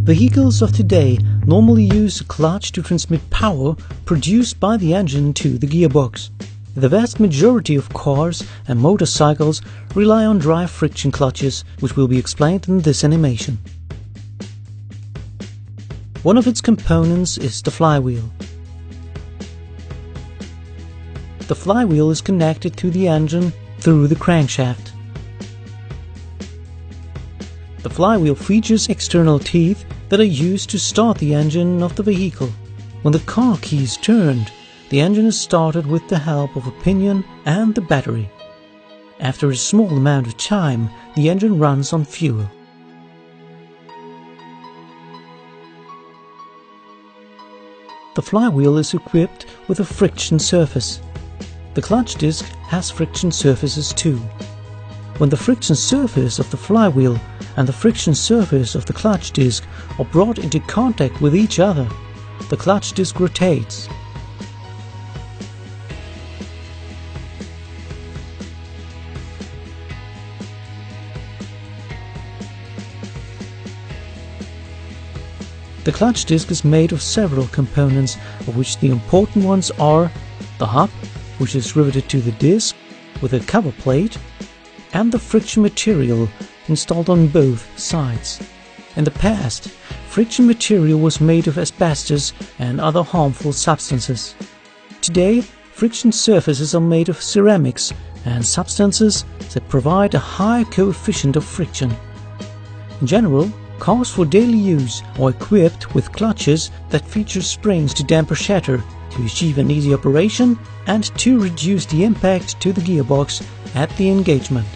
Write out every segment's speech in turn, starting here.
Vehicles of today normally use a clutch to transmit power produced by the engine to the gearbox. The vast majority of cars and motorcycles rely on dry friction clutches, which will be explained in this animation. One of its components is the flywheel. The flywheel is connected to the engine through the crankshaft. The flywheel features external teeth that are used to start the engine of the vehicle. When the car key is turned, the engine is started with the help of a pinion and the battery. After a small amount of time, the engine runs on fuel. The flywheel is equipped with a friction surface. The clutch disc has friction surfaces too. When the friction surface of the flywheel and the friction surface of the clutch disc are brought into contact with each other, the clutch disc rotates. The clutch disc is made of several components, of which the important ones are the hub, which is riveted to the disc with a cover plate, and the friction material installed on both sides. In the past, friction material was made of asbestos and other harmful substances. Today, friction surfaces are made of ceramics and substances that provide a high coefficient of friction. In general, cars for daily use are equipped with clutches that feature springs to damper shatter, to achieve an easy operation and to reduce the impact to the gearbox at the engagement.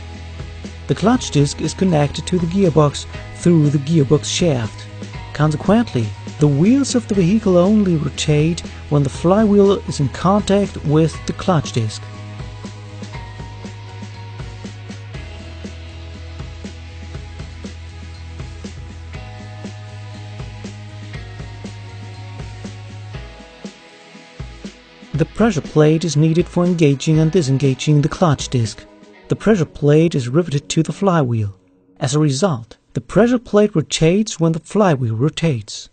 The clutch disc is connected to the gearbox through the gearbox shaft. Consequently, the wheels of the vehicle only rotate when the flywheel is in contact with the clutch disc. The pressure plate is needed for engaging and disengaging the clutch disc. The pressure plate is riveted to the flywheel. As a result, the pressure plate rotates when the flywheel rotates.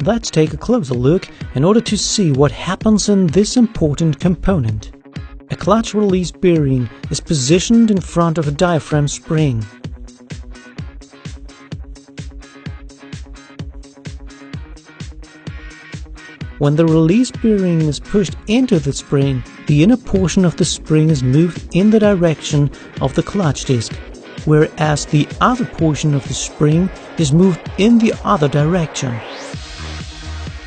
Let's take a closer look in order to see what happens in this important component. A clutch release bearing is positioned in front of a diaphragm spring. When the release bearing is pushed into the spring, the inner portion of the spring is moved in the direction of the clutch disc, whereas the outer portion of the spring is moved in the other direction.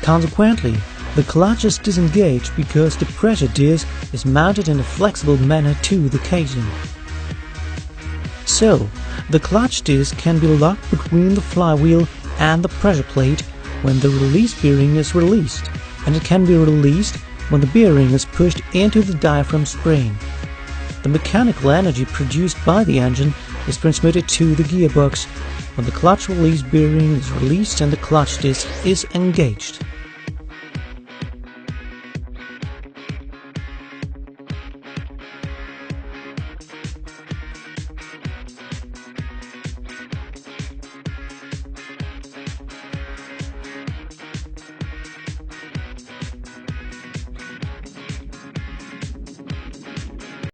Consequently, the clutch is disengaged because the pressure disc is mounted in a flexible manner to the casing. So, the clutch disc can be locked between the flywheel and the pressure plate when the release bearing is released, and it can be released when the bearing is pushed into the diaphragm spring. The mechanical energy produced by the engine is transmitted to the gearbox when the clutch release bearing is released and the clutch disc is engaged.